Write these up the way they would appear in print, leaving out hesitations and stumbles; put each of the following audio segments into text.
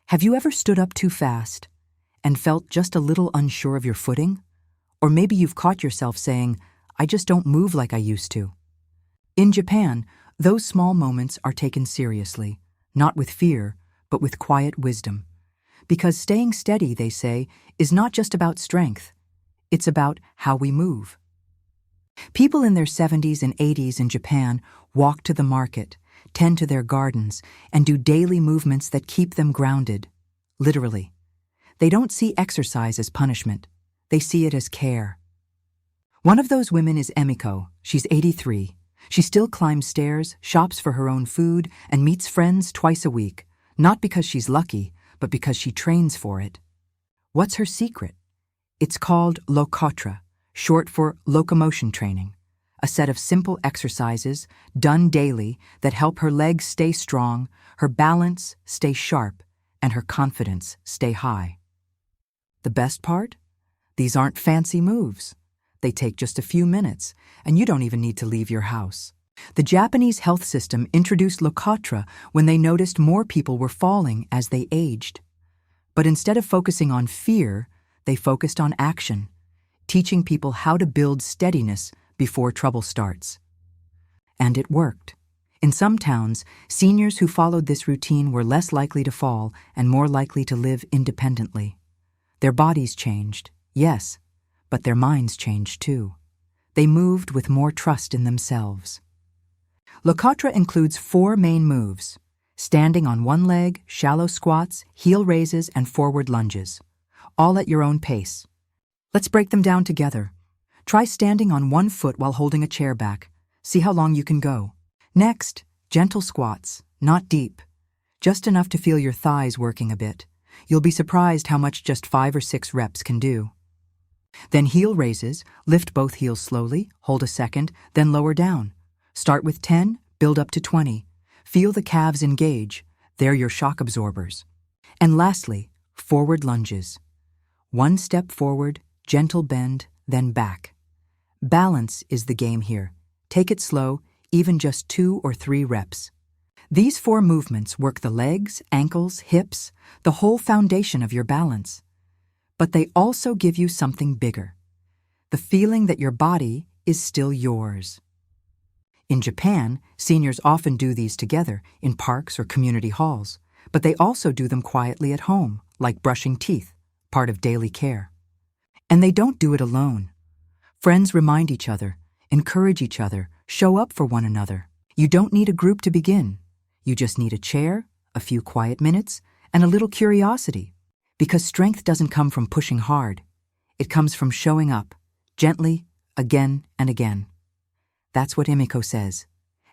Have you ever stood up too fast and felt just a little unsure of your footing? Or maybe you've caught yourself saying, I just don't move like I used to. In Japan, those small moments are taken seriously, not with fear, but with quiet wisdom. Because staying steady, they say, is not just about strength. It's about how we move. People in their 70s and 80s in Japan walk to the market, tend to their gardens, and do daily movements that keep them grounded. Literally. They don't see exercise as punishment. They see it as care. One of those women is Emiko. She's 83. She still climbs stairs, shops for her own food, and meets friends twice a week, not because she's lucky, but because she trains for it. What's her secret? It's called Locotra, short for locomotion training, a set of simple exercises done daily that help her legs stay strong, her balance stay sharp, and her confidence stay high. The best part? These aren't fancy moves. They take just a few minutes, and you don't even need to leave your house. The Japanese health system introduced Locotra when they noticed more people were falling as they aged. But instead of focusing on fear, they focused on action, teaching people how to build steadiness before trouble starts. And it worked. In some towns, seniors who followed this routine were less likely to fall and more likely to live independently. Their bodies changed, yes, but their minds changed too. They moved with more trust in themselves. Locotra includes 4 main moves: standing on one leg, shallow squats, heel raises, and forward lunges, all at your own pace. Let's break them down together. Try standing on one foot while holding a chair back. See how long you can go. Next, gentle squats, not deep, just enough to feel your thighs working a bit. You'll be surprised how much just 5 or 6 reps can do. Then heel raises, lift both heels slowly, hold a second, then lower down. Start with 10, build up to 20. Feel the calves engage. They're your shock absorbers. And lastly, forward lunges. 1 step forward, gentle bend, then back. Balance is the game here. Take it slow, even just 2 or 3 reps. These 4 movements work the legs, ankles, hips, the whole foundation of your balance. But they also give you something bigger: the feeling that your body is still yours. In Japan, seniors often do these together in parks or community halls, but they also do them quietly at home, like brushing teeth, part of daily care. And they don't do it alone. Friends remind each other, encourage each other, show up for one another. You don't need a group to begin. You just need a chair, a few quiet minutes, and a little curiosity. Because strength doesn't come from pushing hard. It comes from showing up, gently, again and again. That's what Emiko says.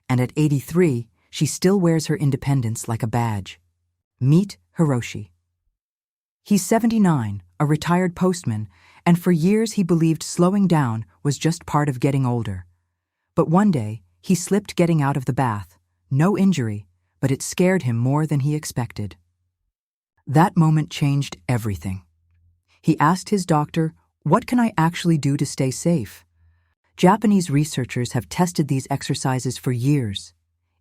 And at 83, she still wears her independence like a badge. Meet Hiroshi. He's 79, a retired postman, and for years he believed slowing down was just part of getting older. But one day, he slipped getting out of the bath. No injury, but it scared him more than he expected. That moment changed everything. He asked his doctor, "What can I actually do to stay safe?" Japanese researchers have tested these exercises for years.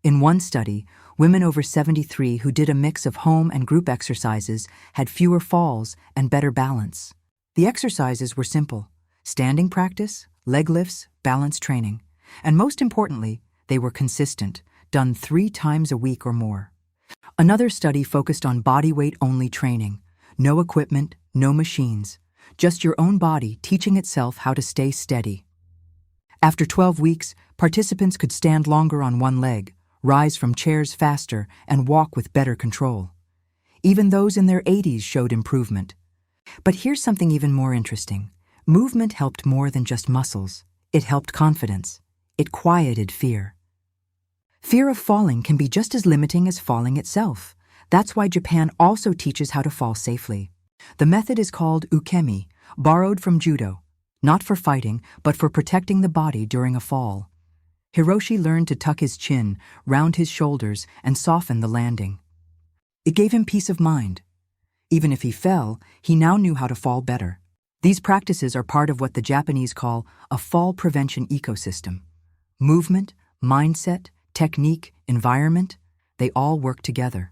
In one study, women over 73 who did a mix of home and group exercises had fewer falls and better balance. The exercises were simple: standing practice, leg lifts, balance training. And most importantly, they were consistent, done 3 times a week or more. Another study focused on body weight-only training. No equipment, no machines. Just your own body teaching itself how to stay steady. After 12 weeks, participants could stand longer on one leg, rise from chairs faster, and walk with better control. Even those in their 80s showed improvement. But here's something even more interesting. Movement helped more than just muscles. It helped confidence. It quieted fear. Fear of falling can be just as limiting as falling itself. That's why Japan also teaches how to fall safely. The method is called ukemi, borrowed from judo, not for fighting, but for protecting the body during a fall. Hiroshi learned to tuck his chin, round his shoulders, and soften the landing. It gave him peace of mind. Even if he fell, he now knew how to fall better. These practices are part of what the Japanese call a fall prevention ecosystem. Movement, mindset, technique, environment, they all work together.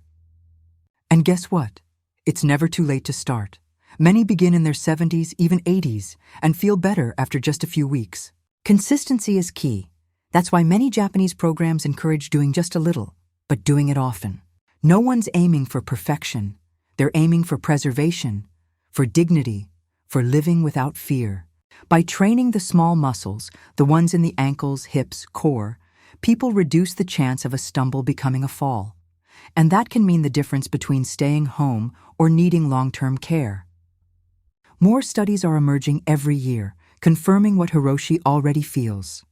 And guess what? It's never too late to start. Many begin in their 70s, even 80s, and feel better after just a few weeks. Consistency is key. That's why many Japanese programs encourage doing just a little, but doing it often. No one's aiming for perfection. They're aiming for preservation, for dignity, for living without fear. By training the small muscles, the ones in the ankles, hips, core, people reduce the chance of a stumble becoming a fall. And that can mean the difference between staying home or needing long-term care. More studies are emerging every year, confirming what Hiroshi already feels.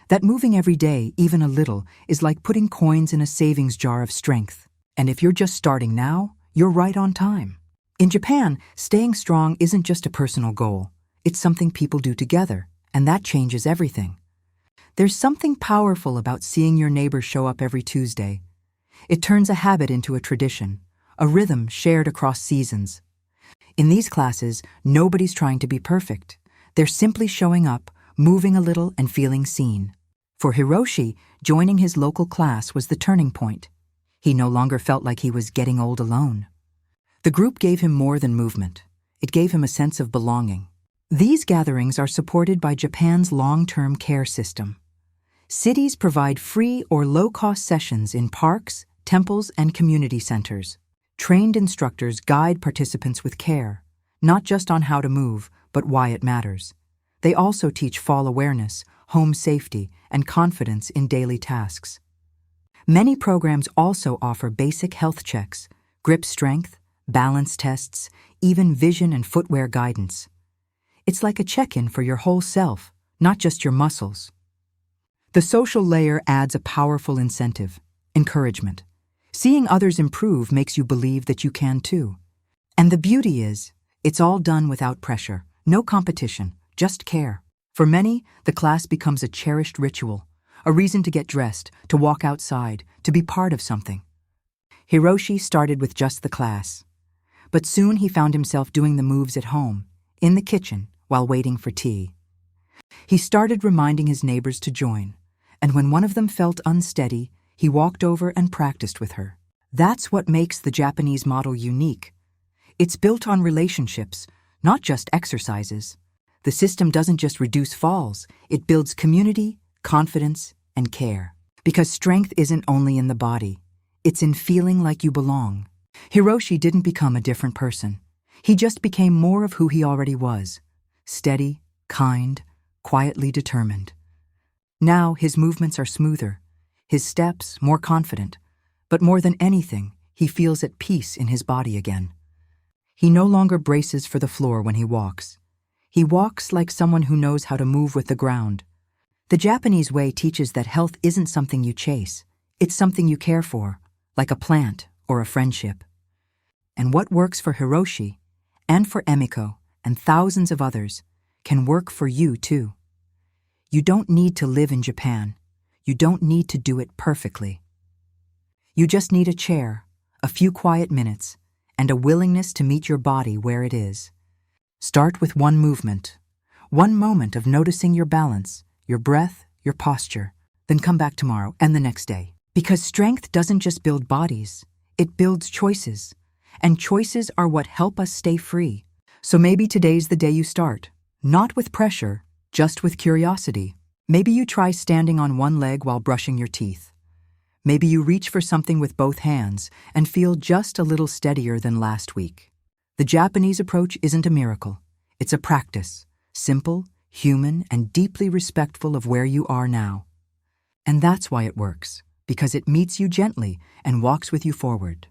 That moving every day, even a little, is like putting coins in a savings jar of strength. And if you're just starting now, you're right on time. In Japan, staying strong isn't just a personal goal. It's something people do together, and that changes everything. There's something powerful about seeing your neighbor show up every Tuesday. It turns a habit into a tradition, a rhythm shared across seasons. In these classes, nobody's trying to be perfect. They're simply showing up, moving a little, and feeling seen. For Hiroshi, joining his local class was the turning point. He no longer felt like he was getting old alone. The group gave him more than movement. It gave him a sense of belonging. These gatherings are supported by Japan's long-term care system. Cities provide free or low-cost sessions in parks, temples, and community centers. Trained instructors guide participants with care, not just on how to move, but why it matters. They also teach fall awareness, home safety, and confidence in daily tasks. Many programs also offer basic health checks, grip strength, balance tests, even vision and footwear guidance. It's like a check-in for your whole self, not just your muscles. The social layer adds a powerful incentive, encouragement. Seeing others improve makes you believe that you can too. And the beauty is, it's all done without pressure, no competition, just care. For many, the class becomes a cherished ritual, a reason to get dressed, to walk outside, to be part of something. Hiroshi started with just the class. But soon he found himself doing the moves at home, in the kitchen, while waiting for tea. He started reminding his neighbors to join, and when one of them felt unsteady, he walked over and practiced with her. That's what makes the Japanese model unique. It's built on relationships, not just exercises. The system doesn't just reduce falls, it builds community, confidence, and care. Because strength isn't only in the body, it's in feeling like you belong. Hiroshi didn't become a different person. He just became more of who he already was. Steady, kind, quietly determined. Now his movements are smoother, his steps more confident, but more than anything, he feels at peace in his body again. He no longer braces for the floor when he walks. He walks like someone who knows how to move with the ground. The Japanese way teaches that health isn't something you chase, it's something you care for, like a plant or a friendship. And what works for Hiroshi, and for Emiko, and thousands of others, can work for you too. You don't need to live in Japan. You don't need to do it perfectly. You just need a chair, a few quiet minutes, and a willingness to meet your body where it is. Start with one movement, one moment of noticing your balance, your breath, your posture, then come back tomorrow and the next day. Because strength doesn't just build bodies, it builds choices. And choices are what help us stay free. So maybe today's the day you start. Not with pressure, just with curiosity. Maybe you try standing on one leg while brushing your teeth. Maybe you reach for something with both hands and feel just a little steadier than last week. The Japanese approach isn't a miracle. It's a practice, simple, human, and deeply respectful of where you are now. And that's why it works, because it meets you gently and walks with you forward.